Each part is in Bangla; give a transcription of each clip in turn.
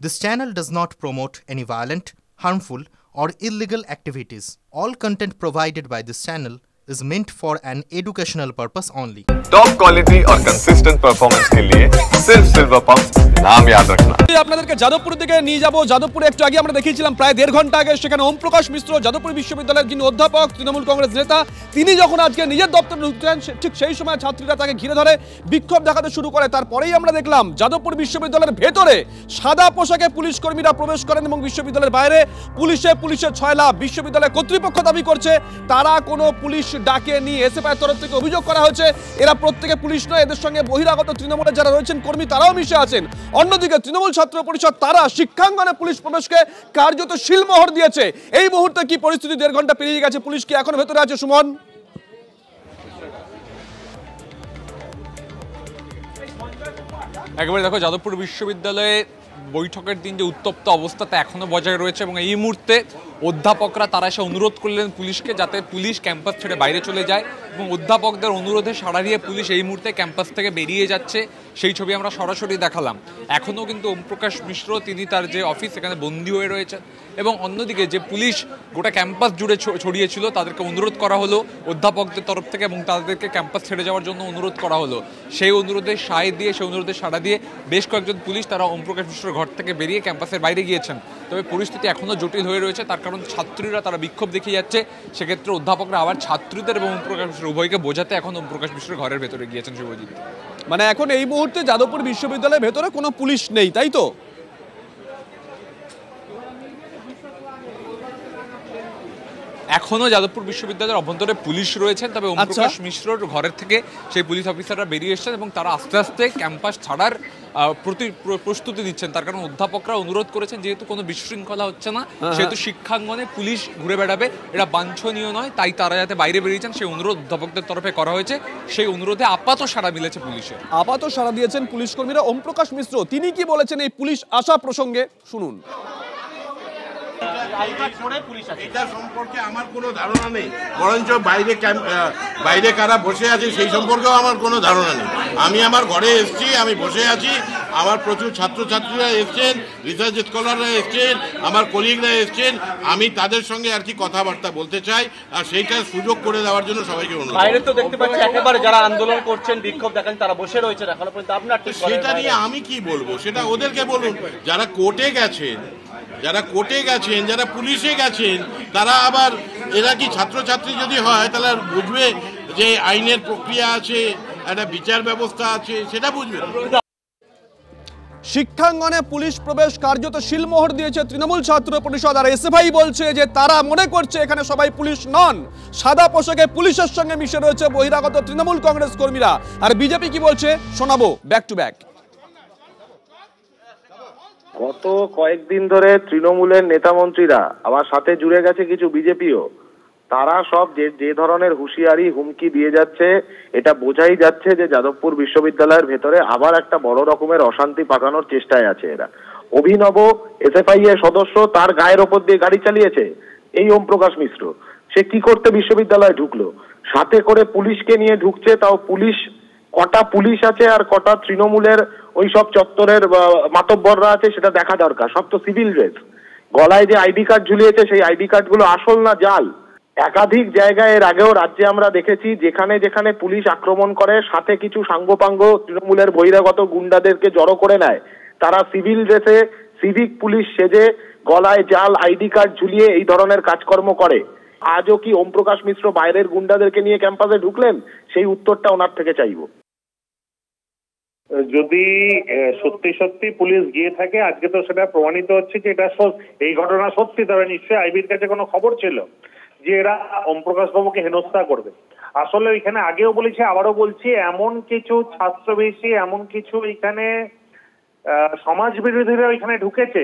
This channel does not promote any violent, harmful, or illegal activities. All content provided by this channel is meant for an educational purpose only. Top quality और कंसिस्टेंट परफॉर्मेंस के लिए सिर्फ सिल्वर पंप्स नाम याद रखना। আপনাদেরকে যাদবপুর দিকে নিয়ে যাব। যাদবপুরে একটু আগে আমরা দেখিয়েছিলাম প্রায় 1.5 ঘন্টা আগে সেখানে ওম প্রকাশ মিশ্র যাদবপুর বিশ্ববিদ্যালয়ের যিনি অধ্যাপক তৃণমূল কংগ্রেস নেতা তিনি যখন আজকে নিজের দপ্তরে ঢুকতেন ঠিক সেই সময় ছাত্রীরা তাকে ঘিরে ধরে বিক্ষোভ দেখাতে শুরু করে। তারপরেই আমরা দেখলাম যাদবপুর বিশ্ববিদ্যালয়ের ভেতরে সাদা পোশাকে পুলিশ কর্মীরা প্রবেশ করেন এবং বিশ্ববিদ্যালয়ের বাইরে পুলিশের ছয়লা। বিশ্ববিদ্যালয় কর্তৃপক্ষ দাবি করছে তারা কোনো পুলিশ ডাকে নিয়ে এসএফআইয়ের তরফ থেকে অভিযোগ করা হয়েছে এরা প্রত্যেকে পুলিশ নয়, এদের সঙ্গে বহিরাগত তৃণমূলের যারা রয়েছেন কর্মী তারাও মিশে আছেন। অন্যদিকে তৃণমূল ছাত্র পরিষদ তারা শিক্ষাঙ্গনে পুলিশ প্রবেশকে কার্যত শিলমোহর দিয়েছে। এই মুহূর্তে কি পরিস্থিতি? 1.5 ঘন্টা পেরিয়ে গেছে, পুলিশ কি এখন ভেতরে আছে? সুমন, একেবারে দেখো যাদবপুর বিশ্ববিদ্যালয়ে বৈঠকের দিন যে উত্তপ্ত অবস্থাটা এখনো বজায় রয়েছে এবং এই মুহূর্তে অধ্যাপকরা তারা এসে অনুরোধ করলেন পুলিশকে যাতে পুলিশ ক্যাম্পাস ছেড়ে বাইরে চলে যায় এবং অধ্যাপকদের অনুরোধে সাড়া দিয়ে পুলিশ এই মুহূর্তে ক্যাম্পাস থেকে বেরিয়ে যাচ্ছে। সেই ছবি আমরা সরাসরি দেখালাম। এখনও কিন্তু ওম প্রকাশ মিশ্র তিনি তার যে অফিস সেখানে বন্দী হয়ে রয়েছেন এবং অন্যদিকে যে পুলিশ গোটা ক্যাম্পাস জুড়ে ছড়িয়েছিল তাদেরকে অনুরোধ করা হলো অধ্যাপকদের তরফ থেকে এবং তাদেরকে ক্যাম্পাস ছেড়ে যাওয়ার জন্য অনুরোধ করা হলো। সেই অনুরোধে সাড়া দিয়ে বেশ কয়েকজন পুলিশ তারা ওম প্রকাশ মিশ্রের ঘর থেকে বেরিয়ে ক্যাম্পাসের বাইরে গিয়েছেন। তবে পরিস্থিতি এখনও জটিল হয়ে রয়েছে, তার কারণ ছাত্রীরা তারা বিক্ষোভ দেখিয়ে যাচ্ছে। সেক্ষেত্রে অধ্যাপকরা আবার ছাত্রীদের এবং ওম প্রকাশ মিশ্র উভয়কে বোঝাতে এখন ওম প্রকাশ মিশ্রের ঘরের ভেতরে গিয়েছেন। শুভজিৎ, মানে এখন এই মুহূর্তে যাদবপুর বিশ্ববিদ্যালয়ের ভেতরে কোনো পুলিশ নেই, তাই তো? এখনো যাদবপুর বিশ্ববিদ্যালয়ের অভ্যন্তরে পুলিশ রয়েছেন, তবে ওম প্রকাশ মিশ্রর ঘরের থেকে সেই পুলিশ অফিসাররা বেরিয়ে এসেছেন এবং তারা আস্তে আস্তে ক্যাম্পাস ছাড়ার প্রস্তুতি নিচ্ছেন। তার কারণ অধ্যাপকরা অনুরোধ করেছেন যেহেতু কোনো বিশৃঙ্খলা হচ্ছে না সেহেতু শিক্ষাঙ্গনে পুলিশ ঘুরে বেড়াবে এটা বাঞ্ছনীয় নয়, তাই তারা যাতে বাইরে বেরিয়েছেন সেই অনুরোধ অধ্যাপকদের তরফে করা হয়েছে। সেই অনুরোধে আপাতত সাড়া মিলেছে পুলিশের। আপাতত সাড়া দিয়েছেন পুলিশ কর্মীরা। ওম প্রকাশ মিশ্র তিনি কি বলেছেন এই পুলিশ আসা প্রসঙ্গে শুনুন। এটা সম্পর্কে আমার কোনো ধারণা নেই, বরঞ্চ বাইরে কারা বসে আছে সেই সম্পর্কেও আমার কোনো ধারণা নেই। আমি আমার ঘরে এসেছি, আমি বসে আছি, আমার প্রচুর ছাত্রছাত্রীরা এসছেন, রিসার্চ স্কলাররা এসছেন, আমার কলিগরা এসছেন, আমি তাদের সঙ্গে আর কি কথাবার্তা বলতে চাই আর সেইটার সুযোগ করে দেওয়ার জন্য সবাইকে অনুরোধ। বাইরে তো দেখতে পাচ্ছি একেবারে যারা আন্দোলন করছেন বিক্ষোভ দেখান তারা বসে রয়েছেন এখনো পর্যন্ত। আপনার সেটা নিয়ে আমি কি বলবো, সেটা ওদেরকে বলুন। যারা কোর্টে গেছেন, যারা পুলিশে গেছেন, তারা আবার এরা কি ছাত্রছাত্রী যদি হয় তাহলে বুঝবে যে আইনের প্রক্রিয়া আছে, একটা বিচার ব্যবস্থা আছে, সেটা বুঝবে। শিক্ষাঙ্গনে পুলিশ প্রবেশ কার্যত শিলমোহর দিয়েছে তৃণমূল ছাত্র পরিষদ। আর এসএফআই বলছে যে তারা মনে করছে এখানে সবাই পুলিশ নন, সাদা পোশাকে পুলিশের সঙ্গে মিশে রয়েছে বহিরাগত তৃণমূল কংগ্রেস কর্মীরা। আর বিজেপি কি বলছে শোনাবো ব্যাক টু ব্যাক। গত কয়েকদিন ধরে তৃণমূলের নেতা মন্ত্রীরা আবার সাথে জুড়ে গেছে কিছু বিজেপিও, তারা সব যে ধরনের হুঁশিয়ারি হুমকি দিয়ে যাচ্ছে এটা বোঝাই যাচ্ছে যে যাদবপুর বিশ্ববিদ্যালয়ের ভেতরে আবার একটা বড় রকমের অশান্তি পাকানোর চেষ্টায় আছে এরা। অভিনব এসএফআই এর সদস্য তার গায়ের ওপর দিয়ে গাড়ি চালিয়েছে এই ওম প্রকাশ মিশ্র। সে কি করতে বিশ্ববিদ্যালয়ে ঢুকলো? সাথে করে পুলিশকে নিয়ে ঢুকছে, তাও পুলিশ কটা পুলিশ আছে আর কটা তৃণমূলের ওই সব চত্বরের মাতব্বররা আছে সেটা দেখা দরকার। সব তো সিভিল ড্রেস, গলায় যে আইডি কার্ড ঝুলিয়েছে সেই আইডি কার্ড গুলো আসল না জাল। একাধিক জায়গায় এর আগেও রাজ্যে আমরা দেখেছি যেখানে যেখানে পুলিশ আক্রমণ করে সাথে কিছু সাঙ্গপাঙ্গ তৃণমূলের বহিরাগত গুন্ডাদেরকে জড়ো করে নেয়। তারা সিভিল ড্রেসে সিভিক পুলিশ সেজে গলায় জাল আইডি কার্ড ঝুলিয়ে এই ধরনের কাজকর্ম করে। আজও কি ওম প্রকাশ মিশ্র বাইরের গুন্ডাদেরকে নিয়ে ক্যাম্পাসে ঢুকলেন? সেই উত্তরটা ওনার থেকে চাইব। যদি সত্যি সত্যি পুলিশ গিয়ে থাকে, আজকে তো সেটা প্রমাণিত হচ্ছে যে এটা এই ঘটনা সত্যি, তবে নিশ্চয়ই আইবির কাছে কোনো খবর ছিল যে এরা ওম প্রকাশ বাবুকে হেনস্থা করবে। আসলে এখানে আগেও বলেছি আবারও বলছি, এমন কিছু ছাত্রবেশী এমন কিছু এখানে সমাজ বিরোধীরা এখানে ঢুকেছে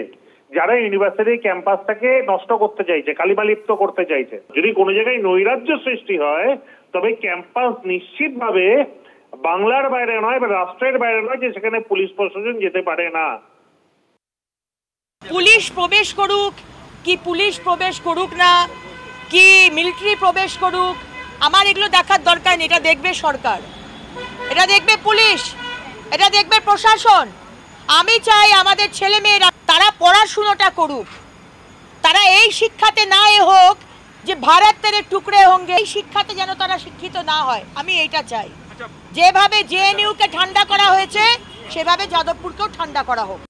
যারা ইউনিভার্সিটি ক্যাম্পাসটাকে নষ্ট করতে চাইছে, কালিমালিপ্ত করতে চাইছে। যদি কোনো জায়গায় নৈরাজ্য সৃষ্টি হয় তবে ক্যাম্পাস নিশ্চিতভাবে বাংলার বাইরে নয় বা রাষ্ট্রের বাইরে নয় যে সেখানে পুলিশ প্রশাসন যেতে পারে না। পুলিশ প্রবেশ করুক কি পুলিশ প্রবেশ করুক না, কি মিলিটারি প্রবেশ করুক, আমার এগুলো দেখার দরকার নেই। এটা দেখবে সরকার, এটা দেখবে পুলিশ, এটা দেখবে প্রশাসন। আমি চাই আমাদের ছেলে মেয়েরা তারা পড়াশুনোটা করুক, তারা এই শিক্ষাতে না হোক যে ভারত তেরে টুকরে হোঙ্গে, এই শিক্ষাতে যেন তারা শিক্ষিত না হয়। আমি এইটা চাই, যেভাবে জেএনইউকে ঠান্ডা করা হয়েছে সেভাবে যাদবপুরকেও ঠান্ডা করা হোক।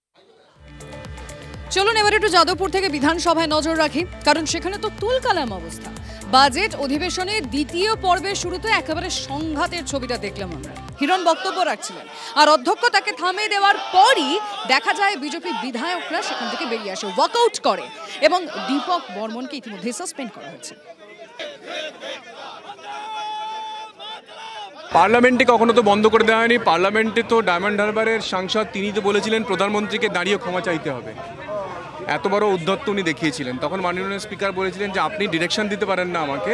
চলুন এবার একটু যাদবপুর থেকে বিধানসভায় নজর রাখি, কারণ সেখানে তো তুলকালাম অবস্থা। বাজেট অধিবেশনের দ্বিতীয় পর্বের শুরুতে একেবারে সংঘাতের ছবিটা দেখলাম আমরা। হিরণ বক্তব্য রাখছিলেন আর অধ্যক্ষ তাকে থামিয়ে দেওয়ার পরই দেখা যায় বিজেপি বিধায়করা সেখান থেকে বেরিয়ে আসে, ওয়াকআউট করে এবং দীপক বর্মনকে ইতিমধ্যে সাসপেন্ড করা হয়েছে। পার্লামেন্টে কখনো তো বন্ধ করে দেওয়া হয়নি। পার্লামেন্টে তো ডায়মন্ড হারবারের সাংসদ তিনি তো বলেছিলেন প্রধানমন্ত্রীকে দাঁড়িয়ে ক্ষমা চাইতে হবে, এত বড় উদ্ধত্ত উনি দেখিয়েছিলেন। তখন মাননীয় স্পিকার বলেছিলেন যে আপনি ডিরেকশন দিতে পারেন না আমাকে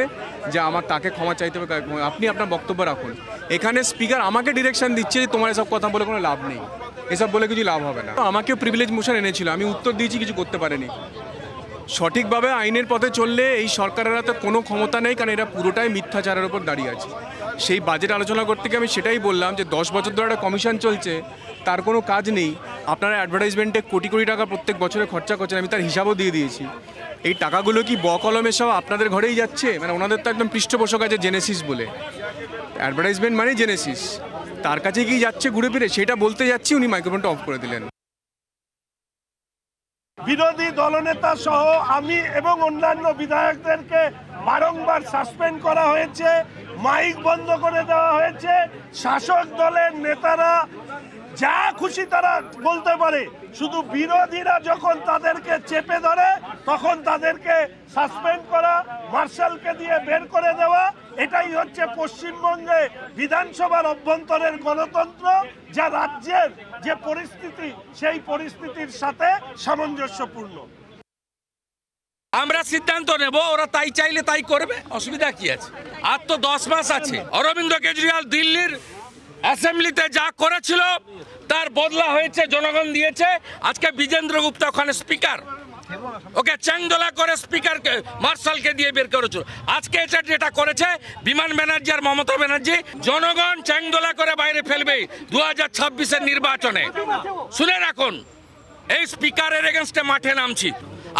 যে আমার তাকে ক্ষমা চাইতে হবে, আপনি আপনার বক্তব্য রাখুন। এখানে স্পিকার আমাকে ডিরেকশন দিচ্ছে যে তোমার এসব কথা বলে কোনো লাভ নেই, এসব বলে কিছু লাভ হবে না। আমাকেও প্রিভিলেজ মোশন এনেছিল, আমি উত্তর দিয়েছি, কিছু করতে পারেনি। সঠিকভাবে আইনের পথে চললে এই সরকারের হাতে কোনো ক্ষমতা নেই, কারণ এরা পুরোটাই মিথ্যাচারের উপর দাঁড়িয়ে আছে। সেই বাজেট আলোচনা করতে গিয়ে আমি সেটাই বললাম যে 10 বছর ধরে একটা কমিশন চলছে, তার কোনো কাজ নেই। আপনারা অ্যাডভার্টাইজমেন্টে কোটি কোটি টাকা প্রত্যেক বছরে খরচা করছেন, আমি তার হিসাবও দিয়ে দিয়েছি। এই টাকাগুলো কি কলমে সব আপনাদের ঘরেই যাচ্ছে? মানে ওনাদের তো একদম পৃষ্ঠপোষক আছে জেনেসিস বলে, অ্যাডভার্টাইজমেন্ট মানেই জেনেসিস, তার কাছে কি যাচ্ছে ঘুরে ফিরে, সেটা বলতে যাচ্ছি, উনি মাইক্রোফোনটা অফ করে দিলেন। বিরোধী দলনেতা সহ আমি এবং অন্যান্য বিধায়কদেরকে বারংবার সাসপেন্ড করা হয়েছে, মাইক বন্ধ করে দেওয়া হয়েছে। শাসক দলের নেতারা যা খুশি তারা বলতে পারে, শুধু বিরোধীরা যখন তাদেরকে চেপে ধরে তখন তাদেরকে সাসপেন্ড করা, মার্শালকে দিয়ে বের করে দেওয়া। এটাই হচ্ছে পশ্চিমবঙ্গে বিধানসভার অভ্যন্তরের গণতন্ত্র, যা রাজ্যের যে পরিস্থিতি সেই পরিস্থিতির সাথে সামঞ্জস্যপূর্ণ। আমরা সিদ্ধান্ত নেব, ওরা তাই চাইলে তাই করবে, অসুবিধা কি আছে? আর তো 10 মাস আছে। অরবিন্দ কেজরিওয়াল দিল্লির অ্যাসেম্বলিতে যা করেছিল তার বদলা হয়েছে, জনগণ দিয়েছে। আজকে বিজেন্দ্র গুপ্তা ওখানে স্পিকার, ওকে চ্যাংদোলা করে স্পিকারকে মার্শালকে দিয়ে বের করেছিল। আজকে এটা যেটা করেছে বিমান ব্যানার্জি আর মমতা ব্যানার্জি, জনগণ চ্যাংদোলা করে বাইরে ফেলবে 2026-এর নির্বাচনে। শুনে রাখুন, এই স্পিকারের এগেনস্টে মাঠে নামছি।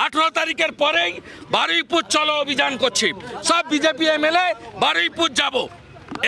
18 তারিখের পরেই বারুইপুর চলো অভিযান করছি, সব বিজেপি এমএলএ বারুইপুর যাব।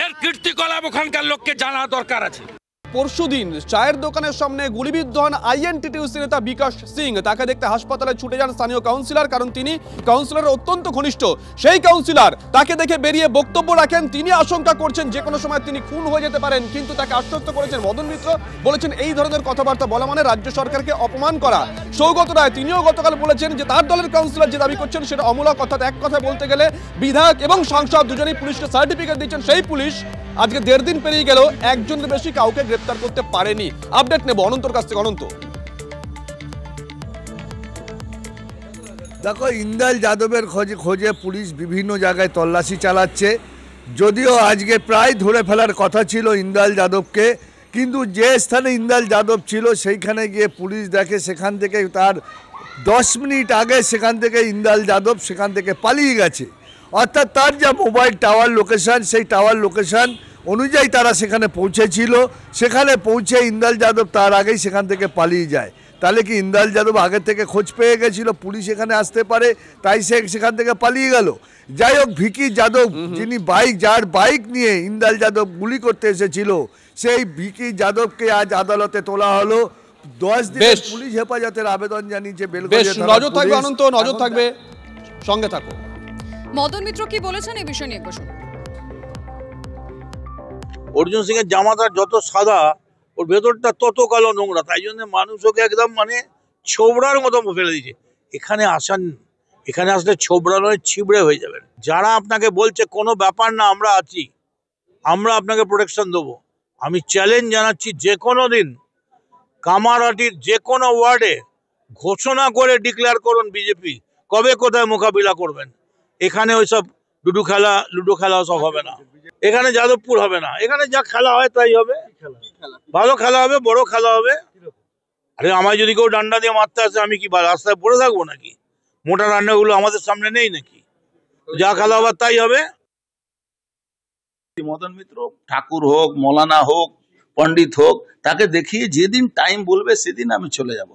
এর কীর্তিকলাপ ওখানকার লোককে জানা দরকার আছে। পরশুদিন চায়ের দোকানের সামনে গুলিবিদ্ধ হন আইএনটিটিউসি নেতা বিকাশ সিং। তাকে দেখতে হাসপাতালে ছুটে যান স্থানীয় কাউন্সিলর, কারণ তিনি কাউন্সিলরের অত্যন্ত ঘনিষ্ঠ। সেই কাউন্সিলর তাকে দেখে বেরিয়ে বক্তব্য রাখেন। তিনি আশঙ্কা করছেন যে কোনো সময় তিনি খুন হয়ে যেতে পারেন, কিন্তু তাকে আশ্বস্ত করেছেন মদন মিত্র। বলেছেন এই ধরনের কথাবার্তা বলা মানে রাজ্য সরকারকে অপমান করা। সৌগত রায় তিনিও গতকাল বলেছেন যে তার দলের কাউন্সিলর যে দাবি করছেন সেটা অমূলক। অর্থাৎ এক কথায় বলতে গেলে বিধায়ক এবং সাংসদ দুজনেই পুলিশকে সার্টিফিকেট দিচ্ছেন, সেই পুলিশ আজকে 1.5 দিন পেরিয়ে গেল একজনের বেশি কাউকে গ্রেফতার করতে পারেনি। আপডেট নেব অনন্তর কাছ থেকে। অনন্ত, দেখো, ইন্দ্রাল যাদবের খোঁজে পুলিশ বিভিন্ন জায়গায় তল্লাশি চালাচ্ছে। যদিও আজকে প্রায় ধরে ফেলার কথা ছিল ইন্দ্রাল যাদবকে, কিন্তু যে স্থানে ইন্দ্রাল যাদব ছিল সেইখানে গিয়ে পুলিশ দেখে সেখান থেকে তার 10 মিনিট আগে সেখান থেকে ইন্দ্রাল যাদব সেখান থেকে পালিয়ে গেছে। অর্থাৎ তার যা মোবাইল টাওয়ার লোকেশান, সেই টাওয়ার লোকেশান অনুযায়ী তারা সেখানে পৌঁছেছিল। সেখানে পৌঁছে ইন্দ্রাল যাদব তার আগেই সেখান থেকে পালিয়ে যায়। তাহলে কি ইন্দ্রাল যাদব আগে থেকে খোঁজ পেয়ে গেছিল পুলিশ এখানে আসতে পারে, তাই সে সেখান থেকে পালিয়ে গেল? যাই হোক, ভিকি যাদব যিনি যার বাইক নিয়ে ইন্দ্রাল যাদব গুলি করতে এসেছিল, সেই ভিকি যাদবকে আজ আদালতে তোলা হলো। 10 দিনের পুলিশ হেফাজতের আবেদন জানিয়েছে বেলগড়িয়া থানা। নজর থাকবে অনন্ত, নজর থাকবে, সঙ্গে থাকো। মদন মিত্র কি বলেছেন এই বিষয় নিয়ে একবার শুনুন। অর্জুন সিং এর জামাটা যত সাদা, ওর ভেতরটা তত কালো নোংরা, তাই জন্য মানুষ ওকে একদম ছোবড়ার মতো ফেলে দিয়েছে। এখানে আসলে ছোবড়া নয়, ছিবড়ে হয়ে যাবেন। যারা আপনাকে বলছে কোনো ব্যাপার না, আমরা আছি, আমরা আপনাকে প্রোটেকশন দেবো, আমি চ্যালেঞ্জ জানাচ্ছি, যে কোনো দিন কামারহাটির যে কোনো ওয়ার্ডে ঘোষণা করে ডিক্লেয়ার করুন বিজেপি কবে কোথায় মোকাবিলা করবেন। এখানে ওইসব লুডো খেলা সব হবে না, এখানে যাদবপুর হবে না, এখানে যা খেলা হয় তাই হবে, ভালো খেলা হবে, বড় খেলা হবে। আরে আমায় যদি কেউ ডান্ডা দিয়ে মারতে আসে, আমি কি রাস্তায় পড়ে থাকবো নাকি? মোটা ডান্ডাগুলো আমাদের সামনে নেই নাকি? যা খেলা হবে তাই হবে। মদন মিত্র ঠাকুর হোক, মৌলানা হোক, পণ্ডিত হোক, তাকে দেখিয়ে যেদিন টাইম বলবে সেদিন আমি চলে যাব।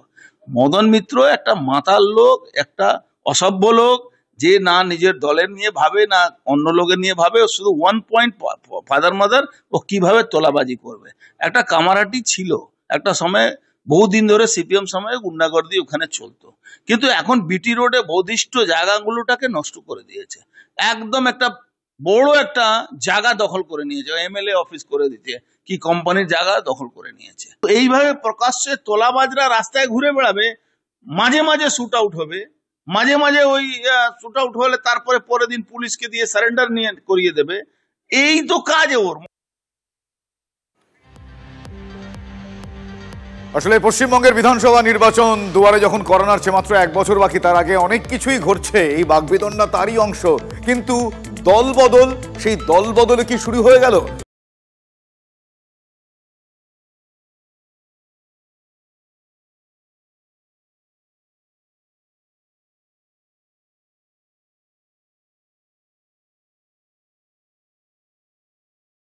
মদন মিত্র একটা মাতাল লোক, একটা অসভ্য লোক, যে না নিজের দলের নিয়ে ভাবে না অন্য লোকের নিয়ে ভাবে, শুধু ওয়ান পয়েন্ট ফাদার মাদার ও কিভাবে তোলাবাজি করবে। একটা কামারাটি ছিল একটা সময়, বহুদিন ধরে সিপিএম সময়ে গুন্ডাগর্দি ওখানে চলতো, কিন্তু এখন বিটি রোডে বৌদিষ্ট জায়গাগুলোটাকে নষ্ট করে দিয়েছে। একদম একটা বড় একটা জায়গা দখল করে নিয়েছে, এমএলএ অফিস করে দিতে, কি কোম্পানির জায়গা দখল করে নিয়েছে। এইভাবে প্রকাশ্যে তোলাবাজরা রাস্তায় ঘুরে বেড়াবে, মাঝে মাঝে শুট আউট হবে, মাঝে মাঝে ওই শুট আউট হলে তারপরে পরের দিন পুলিশকে দিয়ে সারেন্ডার নিয়ে করিয়ে দেবে। এই তো কাজ ওর। আসলে পশ্চিমবঙ্গের বিধানসভা নির্বাচন দুয়ারে যখন করোনার চেয়ে মাত্র 1 বছর বাকি, তার আগে অনেক কিছুই ঘটছে, এই বাকবিতণ্ডা তারই অংশ। কিন্তু দলবদল, সেই দলবদলে কি শুরু হয়ে গেল?